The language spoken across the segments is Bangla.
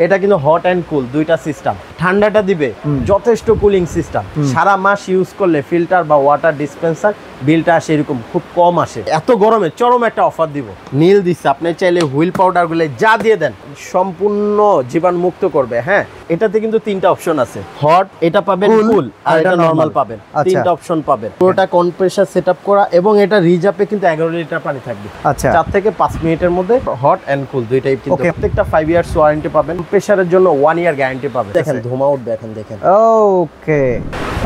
এটা কিন্তু হট অ্যান্ড কুল দুইটা সিস্টেম। ঠান্ডাটা দিবে যথেষ্ট কুলিং সিস্টেম। সারা মাস ইউজ করলে ফিল্টার বা ওয়াটার ডিসপেন্সার বিলটা আসে এরকম খুব কম আসে। এত গরমে চরম একটা অফার দিব। নীল দিচ্ছে, আপনি চাইলে হুইল পাউডার গুলো যা দিয়ে দেন সম্পূর্ণ জীবাণু মুক্ত করবে। হ্যাঁ, এটাতে কিন্তু তিনটা অপশন আছে, হট, এটা পাবেন কুল, আর এটা নরমাল পাবেন। তিনটা অপশন পাবেন। পুরোটা কম্প্রেসার সেটআপ করা এবং এটা রিজার্ভে কিন্তু 11 লিটার পানি থাকবে। আচ্ছা, 4 থেকে 5 মিনিটের মধ্যে হট এন্ড কুল দুইটাই কিন্তু। প্রত্যেকটা 5 ইয়ার্স ওয়ারেন্টি পাবেন। প্রেসারের জন্য 1 ইয়ার গ্যারান্টি পাবেন। দেখেন ধোঁয়া উঠবে, এখন দেখেন। ওকে,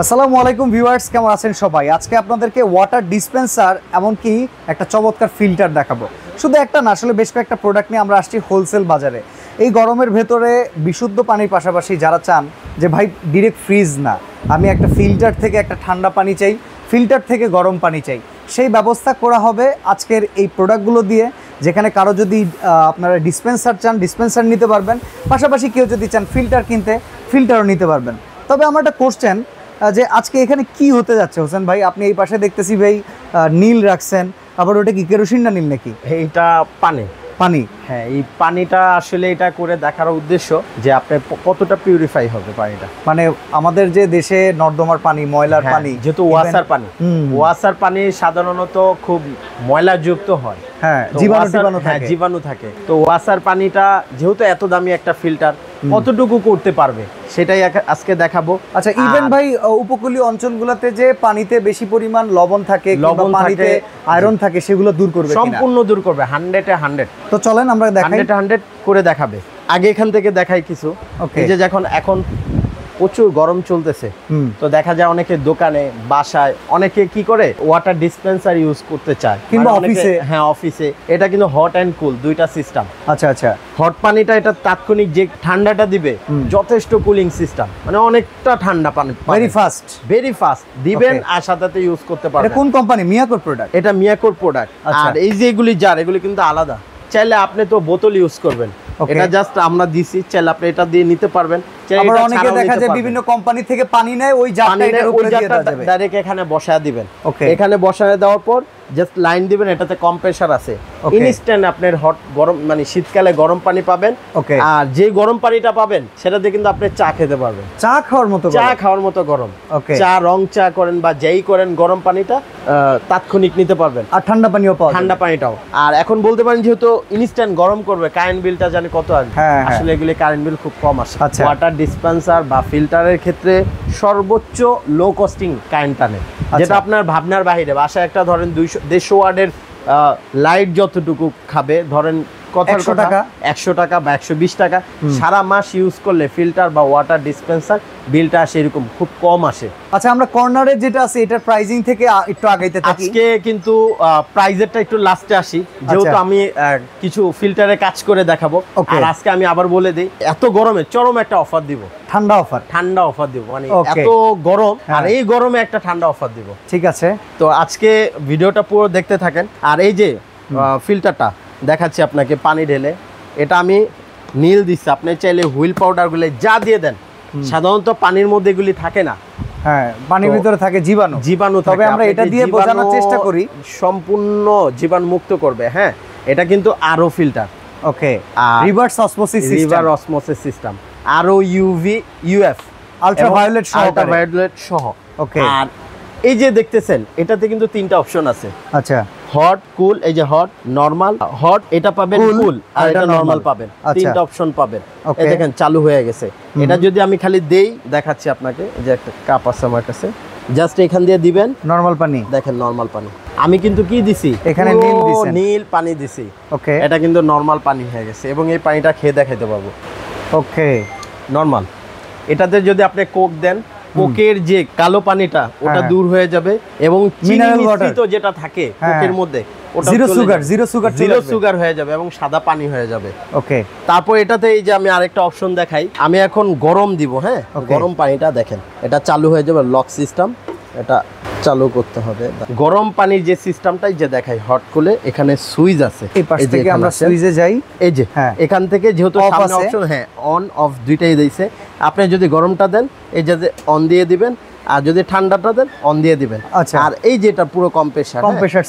আসসালামু আলাইকুম ভিউয়ার্স, কেমন আছেন সবাই? আজকে আপনাদেরকে ওয়াটার ডিসপেন্সার এমনকি একটা চমৎকার ফিল্টার দেখাবো। শুধু একটা না, আসলে বেশ কয়েকটা প্রোডাক্ট নিয়ে আমরা আসছি হোলসেল বাজারে। এই গরমের ভেতরে বিশুদ্ধ পানির পাশাপাশি যারা চান যে ভাই ডিরেক্ট ফ্রিজ না, আমি একটা ফিল্টার থেকে একটা ঠান্ডা পানি চাই, ফিল্টার থেকে গরম পানি চাই, সেই ব্যবস্থা করা হবে আজকের এই প্রোডাক্টগুলো দিয়ে। যেখানে কারো যদি আপনারা ডিসপেন্সার চান, ডিসপেন্সার নিতে পারবেন, পাশাপাশি কেউ যদি চান ফিল্টার কিনতে, ফিল্টারও নিতে পারবেন। তবে আমার একটা কোশ্চেন যে আজকে এখানে কি হতে যাচ্ছে হোসেন ভাই? আপনি এই পাশে দেখতেছি ভাই নীল রাখছেন, আবার ওটা কি কেরোসিন না নীল নাকি? এইটা পানি। পানি, হ্যাঁ, এই পানিটা আসলে এটা করে দেখার উদ্দেশ্য যে আপনি কতটা পিউরিফাই হবে পানিটা। মানে আমাদের যে দেশে নর্দমার পানি, ময়লার পানি, যেহেতু ওয়াসার পানি, ওয়াসার পানি সাধারণত খুব ময়লাযুক্ত হয়। হ্যাঁ, জীবাণু থাকে। তো ওয়াসার পানিটা যেহেতু এত দামি একটা ফিল্টার, কতটুকু করতে পারবে সেটাই আজকে দেখাবো। আচ্ছা, ইভেন ভাই উপকূলীয় অঞ্চলগুলোতে যে পানিতে বেশি পরিমাণ লবণ থাকে, পানিতে আয়রন থাকে, সেগুলো দূর করবে, সম্পূর্ণ দূর করবে 100-100। তো চলেন আমরা দেখাই, 100 করে দেখাবে। আগে এখান থেকে দেখাই কিছু। এই যে এখন প্রচুর গরম চলতেছে, তো দেখা যায় অনেকে দোকানে, বাসায় অনেকে কি করে ওয়াটার ডিসপেন্সার ইউজ করতে চায়, কিংবা অফিসে। হ্যাঁ, অফিসে। এটা কিন্তু হট অ্যান্ড কুল দুইটা সিস্টেম। আচ্ছা আচ্ছা, হট পানিটা এটা তাৎক্ষণিক যে ঠান্ডাটা দিবে যথেষ্ট কুলিং সিস্টেম, মানে অনেকটা ঠান্ডা পানি, ভেরি ফাস্ট দিবেন আর সাথে ইউজ করতে পারবেন। এটা কোন কোম্পানি? মিয়াকোর প্রোডাক্ট। এটা মিয়াকোর প্রোডাক্ট। আর এই যে এগুলি জার, এগুলি কিন্তু আলাদা। চাইলে আপনি তো বোতল ইউজ করবেন, এটা জাস্ট আমরা দিছি, চাইলে আপনি এটা দিয়ে নিতে পারবেন। আবার অনেকে দেখা যায় বিভিন্ন কোম্পানি থেকে পানি নেয়, ওই জারটা এর উপরে দিয়ে দেওয়া যাবে, ডাইরেক্ট এখানে বসায় দিবেন। এখানে বসায় দেওয়ার পর জাস্ট লাইন দিবেন, এটাতে কম্প্রেসার আছে। ইনস্ট্যান্ট আপনার হট গরম, মানে শীতকালে গরম পানি পাবেন। আর যে গরম পানিটা পাবেন সেটাতে কিন্তু আপনি চা খেতে পারবেন, চা খাওয়ার মতো গরম। চা, রং চা করেন বা যেই করেন, গরম পানিটা তাৎক্ষণিক নিতে পারবেন। আর ঠান্ডা পানিও পাওয়া, ঠান্ডা পানিটাও। আর এখন বলতে পারেন যেহেতু ইনস্ট্যান্ট গরম করবে, কারেন্ট বিলটা জানি কত আসবে। আসলে এগুলি কারেন্ট বিল খুব কম আসে। ওয়াটার ডিসপেন্সার বা ফিল্টারের ক্ষেত্রে সর্বোচ্চ লো কস্টিং কারেন্ট টানে, যেটা আপনার ভাবনার বাইরে। বাসায় একটা ধরেন 150 ওয়াটের লাইট যতটুকু খাবে, ধরেন 100 টাকা বা 120 টাকা, সারা মাস ইউজ করলে ফিল্টার বা ওয়াটার ডিসপেন্সার বিলটা আসে এরকম খুব কম আসে। আচ্ছা, আমরা কর্নারে যেটা আছে এটার প্রাইসিং থেকে একটু আগাইতে থাকি। আজকে কিন্তু প্রাইজেরটা একটু লাস্টে আসি, যেহেতু আমি কিছু ফিল্টারে কাজ করে দেখাবো। আর আজকে আমি আবার বলে দিই, এত গরমে চরম একটা অফার দিব, ঠান্ডা অফার দিব। মানে এত গরম, আর এই গরমে একটা ঠান্ডা অফার দিব। ঠিক আছে, তো আজকে ভিডিওটা পুরো দেখতে থাকেন। আর এই যে ফিল্টারটা দেখাচ্ছি আপনাকে পানি ঢেলে, এটা আমি নীল দিচ্ছি, আপনি চাইলে হুইল পাউডার গুলো যা দিয়ে দেন। সাধারণত পানির মধ্যে এগুলি থাকে না, হ্যাঁ, পানির ভিতরে থাকে জীবাণু। তবে আমরা এটা দিয়ে বোঝানোর চেষ্টা করি সম্পূর্ণ জীবাণু মুক্ত করবে। হ্যাঁ, এটা কিন্তু আরও ফিল্টার। ওকে, রিভার্স অসমোসিস সিস্টেম, আরও ইউভি, ইউএফ, আল্ট্রাভায়োলেট সহ। ওকে, আর এই যে দেখতেছেন এটাতে কিন্তু তিনটা অপশন আছে। আচ্ছা, হট, কুল, এই যে হট, নরমাল। হট এটা পাবেন, কুল, আর এটা নরমাল পাবেন। তিনটা অপশন পাবেন। এই দেখেন চালু হয়ে গেছে। এটা যদি আমি খালি দেই, দেখাচ্ছি আপনাকে, এই যে একটা কাপ আছে আমার কাছে, জাস্ট এখান দিয়ে দিবেন নরমাল পানি। দেখেন নরমাল পানি। আমি কিন্তু কি দিছি, এখানে নীল পানি দিছি। ওকে, এটা কিন্তু নরমাল পানি হয়ে গেছে এবং এই পানিটা খেয়ে দেখাইতে পারবো। ওকে, নরমাল। এটাতে যদি আপনি কোক দেন, কোকের যে কালো পানিটা ওটা দূর হয়ে যাবে এবং চিনি মিশ্রিত যেটা থাকে কোকের মধ্যে ওটা জিরো সুগার হয়ে যাবে এবং সাদা পানি হয়ে যাবে। ওকে, তারপর এটাতে এই যে আমি আরেকটা অপশন দেখাই, আমি এখন গরম দিব। হ্যাঁ, গরম পানিটা দেখেন, এটা চালু হয়ে যাবে, লক সিস্টেম, এটা চালু করতে হবে। গরম পানির যে সিস্টেমটাই যে দেখাই, হট কুলে এখানে সুইচ আছে। এই পাশ থেকে আমরা সুইচে যাই, এই যে এখান থেকে যেহেতু সামনে অপশন, হ্যাঁ, অন অফ দুইটাই দিয়েছে। আপনি যদি গরমটা দেন, এই যে অন দিয়ে দিবেন, আর যদি ঠান্ডাটা দেন অন দিয়ে দিবেন। আচ্ছা। আর এই যেটা পুরো কম্প্রেসার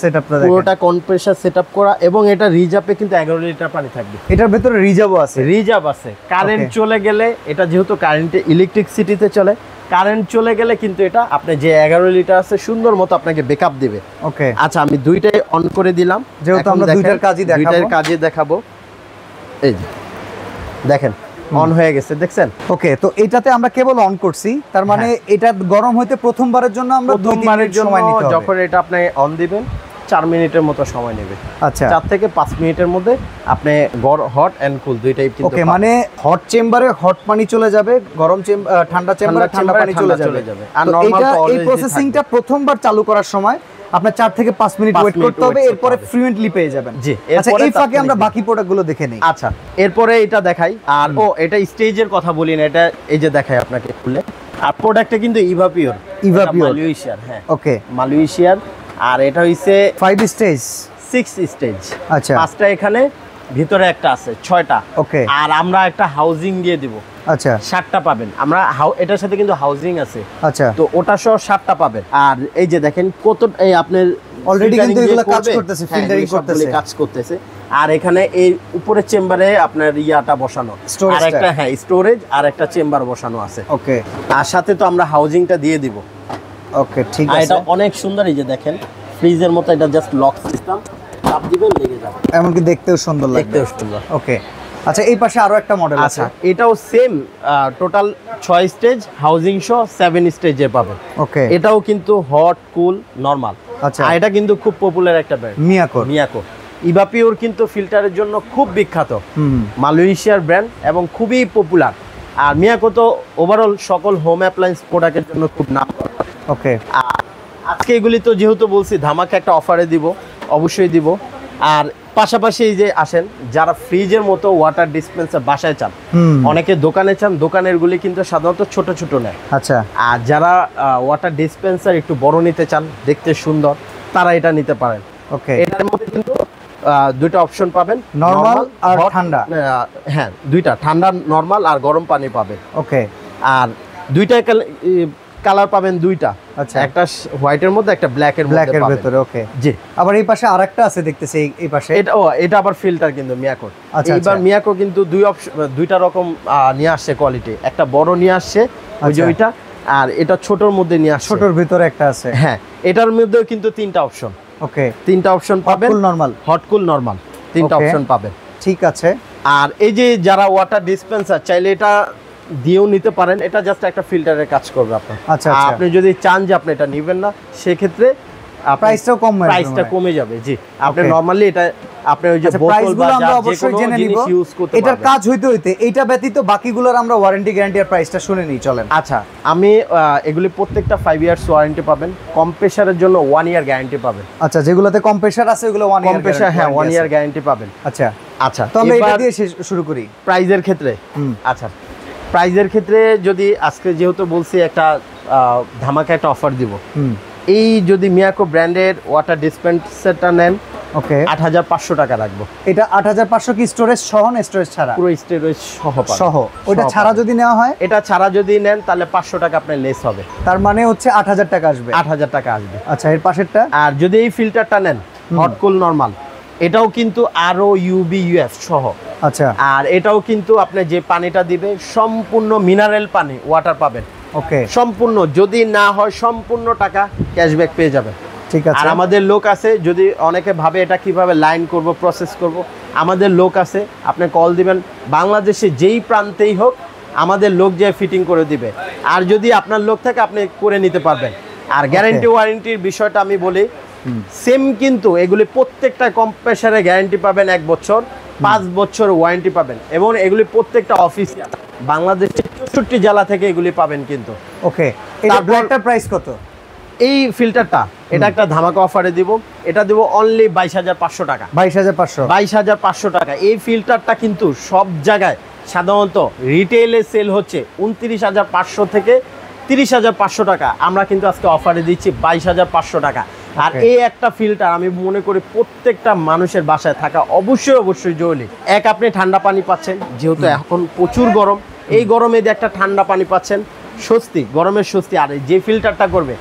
সেটআপটা দেখেন, পুরোটা কম্প্রেসার সেটআপ করা, এবং এটা রিজার্ভে কিন্তু 11 লিটার পানি থাকবে। এটার ভিতরে রিজার্ভও আছে? রিজার্ভ আছে। কারেন্ট চলে গেলে, এটা যেহেতু কারেন্টে ইলেকট্রিসিটিতে চলে, কারেন্ট চলে গেলে কিন্তু এটা আপনি যে 11 লিটার আছে সুন্দর মতো আপনাকে ব্যাকআপ দিবে। ওকে, আচ্ছা আমি দুইটাই অন করে দিলাম, যেহেতু আমরা দুইটার কাজই দেখাবো। এই যে দেখেন অন হয়ে গেছে, দেখছেন? ওকে, তো এটাতে আমরা কেবল অন করছি, তার মানে এটা গরম হইতে প্রথমবারের জন্য আমরা 2-3 মিনিট সময় নিতে হবে। যখন এটা আপনি অন দিবেন 4 মিনিটের মতো সময় নেবে। আচ্ছা, 4 থেকে 5 মিনিটের মধ্যে আপনি হট এন্ড কুল দুইটাই কিন্তু ওকে, মানে হট চেম্বারে হট পানি চলে যাবে, গরম ঠান্ডা চেম্বারে ঠান্ডা পানি চলে যাবে। আর তো নরমাল তো এই প্রসেসিংটা প্রথমবার চালু করার সময় আপনার 4 থেকে 5 মিনিট ওয়েট করতে হবে, এরপরে ফ্লুয়েন্টলি পেয়ে যাবেন। জি, আচ্ছা, এই ফাঁকে আমরা বাকি প্রোডাক্টগুলো দেখে নেই। আচ্ছা, এরপরে এটা দেখাই। আর এটা স্টেজের কথা বলি না, এটা এই যে দেখাই আপনাকে খুলে। আর প্রোডাক্টটা কিন্তু ইভাপিওর, মালয়েশিয়ার। হ্যাঁ, ওকে, মালয়েশিয়ার। আর এটা হইছে 5 স্টেজ, 6 স্টেজ। আচ্ছা, 5টা এখানে, ভিতরে একটা আছে, 6টা। ওকে, আর আমরা একটা হাউজিং দিয়ে দিব। আচ্ছা, 7টা পাবেন। আমরা এটার সাথে কিন্তু হাউজিং আছে, আচ্ছা, তো ওটা সহ 7টা পাবেন। আর এই যে দেখেন কত, এই আপনার অলরেডি কিন্তু এগুলো কাজ করতেছে, ফিল্টারিং করতেছে, কাজ করতেছে। আর এখানে এই উপরের চেম্বারে আপনার ইয়াটা বসানো, আর একটা স্টোরেজ, আর একটা চেম্বার বসানো আছে। ওকে, আর সাথে তো আমরা হাউজিংটা দিয়ে দিব। ওকে, ঠিক আছে। আছে, এটা অনেক সুন্দর, এই যে দেখেন ফ্রিজের মতো, এটা জাস্ট লক সিস্টেম, চাপ দিবেন লেগে যাবে, এমনকি দেখতেও সুন্দর লাগবে। দেখতেও সুন্দর। ওকে, আচ্ছা, এই পাশে আরো একটা মডেল আছে। এটাও সেম, টোটাল 6 স্টেজ, হাউজিং সহ 7 স্টেজে পাবেন। ওকে, এটাও কিন্তু হট, কুল, নরমাল। আচ্ছা, আর এটা কিন্তু খুব পপুলার একটা ব্র্যান্ড, মিয়াকো। ইভাপিওর কিন্তু ফিল্টারের জন্য খুব বিখ্যাত, মালয়েশিয়ার ব্র্যান্ড এবং খুবই পপুলার। আর মিয়াকো তো ওভারঅল সকল হোম অ্যাপ্লায়েন্স প্রোডাক্টের জন্য খুব নাম। ওকে, আজকে এগুলি তো যেহেতু বলছি ধামাকা একটা অফারে দিব, অবশ্যই দিব। আর পাশাপাশি এই যে আসেন, যারা ফ্রিজের মতো ওয়াটার ডিসপেন্সার বাসায় চান, অনেকে দোকানে চান, দোকানের গুলি কিন্তু সাধারণত ছোট ছোট নেয়। আচ্ছা, আর যারা ওয়াটার ডিসপেন্সার একটু বড় নিতে চান, দেখতে সুন্দর, তারা এটা নিতে পারেন। ওকে, এটার মধ্যে কিন্তু দুইটা অপশন পাবেন, নরমাল আর ঠান্ডা। হ্যাঁ, দুইটা, ঠান্ডা নরমাল আর গরম পানি পাবেন। ওকে, আর দুইটা কালার পাবেন, দুইটা। আচ্ছা, একটা হোয়াইটের মধ্যে, একটা ব্ল্যাকের ভিতরে। ওকে, জি। আবার এই পাশে আরেকটা আছে দেখতেছি, এই পাশে এটা আবার ফিল্টার কিন্তু মিয়াকো। আচ্ছা, এইবার মিয়াকো কিন্তু দুইটা রকম নিয়ে আসছে কোয়ালিটি, একটা বড় নিয়ে আসছে ওই যে ওইটা, আর এটা ছোটর মধ্যে নিয়ে আসছে, ছোটর ভিতরে একটা আছে। হ্যাঁ, এটার মধ্যেও কিন্তু 3টা অপশন। ওকে, 3টা অপশন পাবেন, নরমাল, হট, কুল, নরমাল, 3টা অপশন পাবেন। ঠিক আছে। আর এই যে যারা ওয়াটার ডিসপেন্সার চাইলে এটা দিয়েও নিতে পারেন, এটা জাস্ট একটা ফিল্টারের কাজ করবে আপনার। আচ্ছা, আপনি যদি চান যে আপনি এটা নেবেন না, সেক্ষেত্রে প্রাইসটাও কমে যাবে। জি, আপনি নরমালি এটা আপনি ওই যে বোতল বা আমরা অবশ্যই জেনে নিব, এটার কাজ হইতে হইতে এইটা ব্যতীত বাকিগুলোর আমরা ওয়ারেন্টি গ্যারান্টি আর প্রাইসটা শুনে নিই, চলেন। আচ্ছা, আমি এগুলি প্রত্যেকটা 5 ইয়ার্স ওয়ারেন্টি পাবেন, কম্প্রেসারের জন্য 1 ইয়ার গ্যারান্টি পাবেন। আচ্ছা, যেগুলোতে কম্প্রেসার আছে ওগুলো 1 ইয়ার কম্প্রেসার, হ্যাঁ, 1 ইয়ার গ্যারান্টি পাবেন। আচ্ছা, আচ্ছা, তো আমরা এটা দিয়ে শুরু করি। প্রাইজের ক্ষেত্রে, আচ্ছা, প্রাইজের ক্ষেত্রে যদি আজকে যেহেতু বলছি একটা ধামাকা একটা অফার দিব, এই যদি মিয়াকো ব্র্যান্ডের ওয়াটার ডিসপেন্সারটা নেন, ওকে, 8500 টাকা রাখবো। এটা 8500 কি স্টোরেজ সহ না স্টোরেজ ছাড়া? পুরো স্টোরেজ সহ। ওটা ছাড়া যদি নেওয়া হয়, এটা ছাড়া যদি নেন তাহলে 500 টাকা আপনার লেস হবে, তার মানে হচ্ছে 8000 টাকা আসবে। 8000 টাকা আসবে। আচ্ছা, এর পাশেরটা, আর যদি এই ফিল্টারটা নেন হট, কুল, নরমাল, এটাও কিন্তু আরো ইউএফ সহ। আচ্ছা, আর এটাও কিন্তু আপনি যে পানিটা দিবে সম্পূর্ণ মিনারেল পানি, ওয়াটার পাবেন। ওকে, সম্পূর্ণ, যদি না হয় সম্পূর্ণ টাকা ক্যাশব্যাক পেয়ে যাবে। ঠিক আছে। আর আমাদের লোক আছে, যদি অনেকে ভাবে এটা কিভাবে লাইন করব, প্রসেস করব, আমাদের লোক আছে, আপনি কল দিবেন, বাংলাদেশে যেই প্রান্তেই হোক আমাদের লোক যে ফিটিং করে দিবে। আর যদি আপনার লোক থাকে আপনি করে নিতে পারবেন। আর গ্যারান্টি ওয়ারেন্টির বিষয়টা আমি বলি, সেম কিন্তু এগুলি প্রত্যেকটা কম্প্রেসারে গ্যারান্টি পাবেন 1 বছর, 5 বছর ওয়ারেন্টি পাবেন, এবং এগুলি প্রত্যেকটা অফিসিয়াল বাংলাদেশের 64 জেলা থেকে এগুলি পাবেন কিন্তু। ওকে, এটা ব্ল্যাকটার প্রাইস কত? এই ফিল্টারটা এটা একটা ধামাকা অফারে দিব, এটা দিব অনলি 22500 টাকা। 22500 টাকা। এই ফিল্টারটা কিন্তু সব জায়গায় সাধারণত রিটেইলে সেল হচ্ছে 29500 থেকে 30500 টাকা, আমরা কিন্তু আজকে অফারে দিচ্ছি 22500 টাকা। আর এই একটা ফিল্টার আমি মনে করি প্রত্যেকটা মানুষের বাসায় থাকা অবশ্যই জরুরি। আপনি ঠান্ডা পানি পাচ্ছেন, যেহেতু এখন প্রচুর গরম, এই গরমে যে একটা ঠান্ডা পানি পাচ্ছেন, স্বস্তি, গরমের স্বস্তি। আর যে ফিল্টারটা করবে,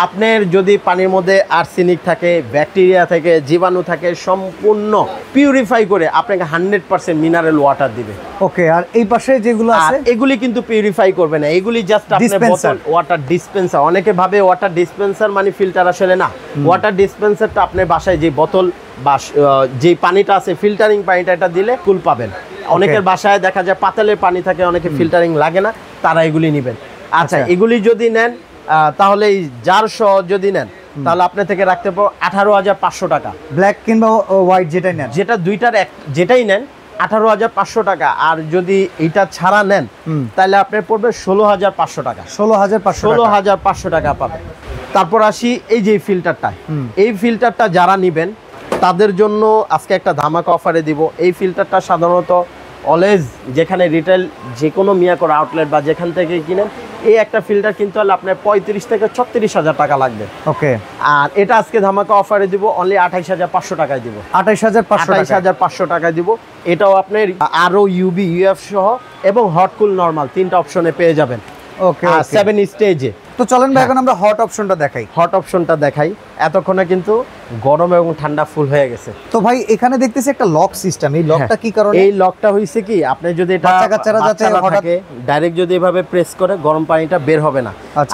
আপনার যদি পানির মধ্যে আর্সেনিক থাকে, ব্যাকটেরিয়া থাকে, জীবাণু থাকে, সম্পূর্ণ পিউরিফাই করে আপনাকে 100% মিনারেল ওয়াটার দিবে। ওকে, আর এই পাশে যেগুলো আছে এগুলি কিন্তু পিউরিফাই করবে না, এগুলি জাস্ট আপনার বোতল ওয়াটার ডিসপেন্সার। অনেকে ভাবে ওয়াটার ডিসপেন্সার মানে ফিল্টার, আসলে না। ওয়াটার ডিসপেন্সারটা আপনার বাসায় যে বোতল বা যে পানিটা আছে, ফিল্টারিং পানিটা, এটা দিলে কুল পাবেন। অনেকের বাসায় দেখা যায় পাতালের পানি থাকে, অনেকে ফিল্টারিং লাগে না, তারা এগুলি নেবেন। আচ্ছা, এগুলি যদি নেন তাহলে এই জার সহ যদি নেন তাহলে আপনার থেকে রাখতে পারবো 18,500 টাকা। ব্ল্যাক কিংবা হোয়াইট যেটাই নেন, যেটা দুইটার যেটাই নেন 18,500 টাকা। আর যদি এটা ছাড়া নেন তাহলে আপনার পড়বে 16,500 টাকা। 16,500 টাকা পাবেন। তারপর আসি এই যে ফিল্টারটা, এই ফিল্টারটা যারা নেবেন তাদের জন্য আজকে একটা ধামাকা অফারে দিব। এই ফিল্টারটা সাধারণত অলওয়েজ যেখানে রিটেল যে কোনো মিয়াকোর আউটলেট বা যেখান থেকে কিনেন, এই একটা ফিল্টার কিনতে হলে আপনার 35 থেকে 36,000 টাকা লাগবে। ওকে, আর এটা আজকে ধামাকা অফারে দিব অনলি 28,500 টাকায় দিব। 28,500 টাকায় দিব। এটাও আপনার আরও ইউবি ইউএফ সহ এবং হট কুল নরমাল 3টা অপশনে পেয়ে যাবেন। ওকে, 7 স্টেজে। তো চলেন ভাই এখন আমরা হট অপশনটা দেখাই। হট অপশনটা দেখাই। এতক্ষণে কিন্তু গরম এবং ঠান্ডা ফুল হয়ে গেছে। তো ভাই এখানে দেখতেছি একটা লক সিস্টেম, এই লকটা কি কারণে? এই লকটা হইছে কি, আপনি যদি এটা বাচ্চারা যাতে হঠাৎ ডাইরেক্ট যদি এভাবে প্রেস করে, গরম পানিটা বের হবে না।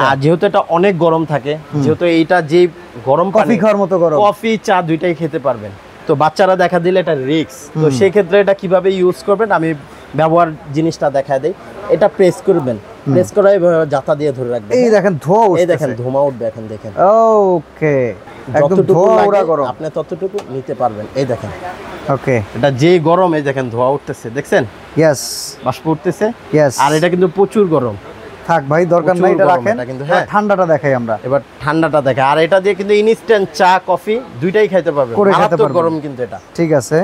আর যেহেতু এটা অনেক গরম থাকে, যেহেতু এইটা যে গরম পানি, কফি খাওয়ার মতো গরম, কফি চা দুইটাই খেতে পারবেন। তো বাচ্চারা দেখা দিলে এটা রিস্ক। তো সেই ক্ষেত্রে এটা কিভাবে ইউজ করবেন আমি ব্যবহার জিনিসটা দেখায় দেই। এটা প্রেস করবেন, প্রেস করে জাতা দিয়ে ধরে রাখবেন। এই দেখেন ধোঁয়া উঠছে, এই দেখেন ধোঁয়া উঠবে, এখন দেখেন। ওকে, একদম ধোঁয়া ওরা গরম, আপনি ততটুকু নিতে পারবেন। এই দেখেন, ওকে, এটা যে গরম, এই দেখেন ধোঁয়া উঠতেছে, দেখছেন? ইয়েস, বাষ্প উঠতেছে। ইয়েস, আর এটা কিন্তু প্রচুর গরম। থাক ভাই, দরকার নাই, এটা রাখেন। ঠান্ডাটা দেখাই আমরা, এবার ঠান্ডাটা দেখাই। আর এটা দিয়ে কিন্তু ইনস্ট্যান্ট চা কফি দুইটাই খাইতে পারবেন। মারাত্মক গরম কিন্তু এটা। ঠিক আছে,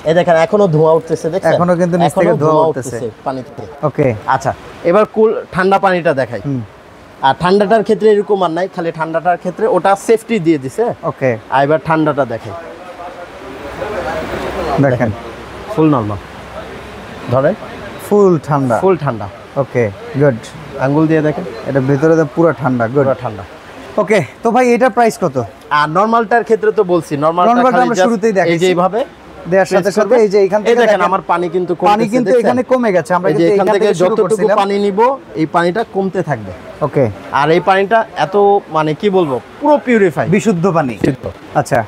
এই দেখেন এখনো ধোঁয়া উঠতেছে, দেখছেন? এখনো কিন্তু নিচ থেকে ধোঁয়া উঠতেছে পানি থেকে। ওকে, আচ্ছা, এবার কুল ঠান্ডা পানিটা দেখাই। আর ঠান্ডাটার ক্ষেত্রে এরকম আর নাই, খালি ঠান্ডাটার ক্ষেত্রে ওটা সেফটি দিয়ে দিছে। ওকে, আর এবার ঠান্ডাটা দেখাই। দেখেন ফুল নরমাল, ধরেন ফুল ঠান্ডা, ফুল ঠান্ডা। ওকে, গুড। আঙ্গুল দিয়ে দেখেন, এটা ভিতরে তো পুরো ঠান্ডা, গুড, পুরো ঠান্ডা। ওকে, তো ভাই এটার প্রাইস কত? আর নরমালটার ক্ষেত্রে তো বলছি, নরমালটা আমরা শুরুতেই দেখাই, এই যে এইভাবে দেওয়ার সাথে সাথে এই যে এখান থেকে দেখেন আমার পানি কিন্তু পানি কিন্তু এখানে কমে গেছে। আমরা কিন্তু এখান থেকে যতটুকু পানি নিব এই পানিটা কমতে থাকবে। ওকে, আর এই পানিটা এত মানে কি বলবো, পুরো পিউরিফাই, বিশুদ্ধ পানি। আচ্ছা,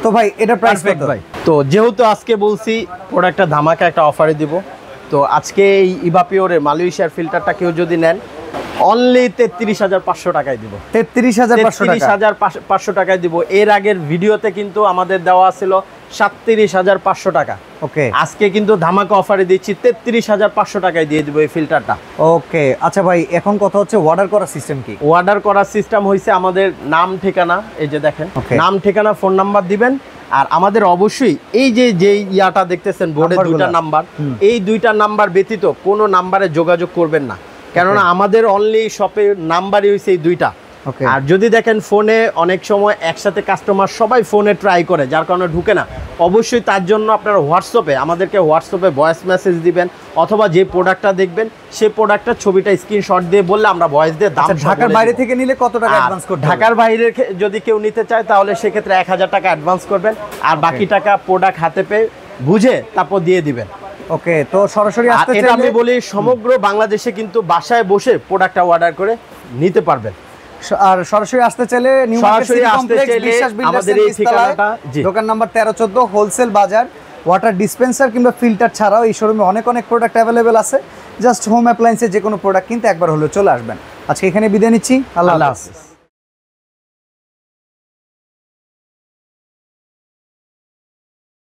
তো ভাই এটা প্রাইস কত ভাই? তো যেহেতু আজকে বলছি প্রোডাক্টটা ধামাকা একটা অফারে দিব, তো আজকে এই ইভাপিওরের মালয়েশিয়ার ফিল্টারটা কেউ যদি নেন অনলি 33,500 টাকায় দিব। 33,500 টাকায় দিব। এর আগের ভিডিওতে কিন্তু আমাদের দেওয়া ছিল 37,500 টাকা। ওকে, আজকে কিন্তু ধামাকা অফারে দিচ্ছি 33,500 টাকায় দিয়ে দিব এই ফিল্টারটা। ওকে, আচ্ছা ভাই এখন কথা হচ্ছে অর্ডার করার সিস্টেম কি? অর্ডার করার সিস্টেম হইছে আমাদের নাম ঠিকানা, এই যে দেখেন নাম ঠিকানা ফোন নাম্বার দিবেন। আর আমাদের অবশ্যই এই যে ইয়াটা দেখতেছেন বোর্ডে দুইটা নাম্বার, এই দুইটা নাম্বার ব্যতীত কোনো নাম্বারে যোগাযোগ করবেন না, কেননা আমাদের অনলি শপে নাম্বারই হইছে এই দুইটা। আর যদি দেখেন ফোনে অনেক সময় একসাথে কাস্টমার সবাই ফোনে ট্রাই করে, যার কারণে ঢুকে না, অবশ্যই তার জন্য আপনারা হোয়াটসঅ্যাপে আমাদেরকে হোয়াটসঅ্যাপে ভয়েস মেসেজ দিবেন, অথবা যে প্রোডাক্টটা দেখবেন সেই প্রোডাক্টটার ছবিটা স্ক্রিনশট দিয়ে বললে আমরা ভয়েস দিয়ে দাম। ঢাকার বাইরে থেকে নিলে কত টাকা অ্যাডভান্স করতে হবে? ঢাকার বাইরে যদি কেউ নিতে চায় তাহলে সেক্ষেত্রে 1,000 টাকা অ্যাডভান্স করবেন, আর বাকি টাকা প্রোডাক্ট হাতে পেয়ে বুঝে তারপর দিয়ে দিবেন। ওকে, তো সরাসরি আসতে চাইলে আমি বলি সমগ্র বাংলাদেশে কিন্তু বাসায় বসে প্রোডাক্টটা অর্ডার করে নিতে পারবেন। আর সরাসরি আসতে চাইলে নিউ মার্কেট সিটি কমপ্লেক্স বিশ্বাস বিল্ডার্সের ঠিকানাটা, দোকান নাম্বার 13-14 হোলসেল বাজার। ওয়াটার ডিসপেন্সার কিংবা ফিল্টার ছাড়াও এই শোরুমে অনেক প্রোডাক্ট অ্যাভেলেবেল আছে। জাস্ট হোম অ্যাপ্লায়েন্সের যে কোনো প্রোডাক্ট কিনতে একবার হলেও চলে আসবেন। আজকে এখানে বিদায় নিচ্ছি, আল্লাহ হাফেজ।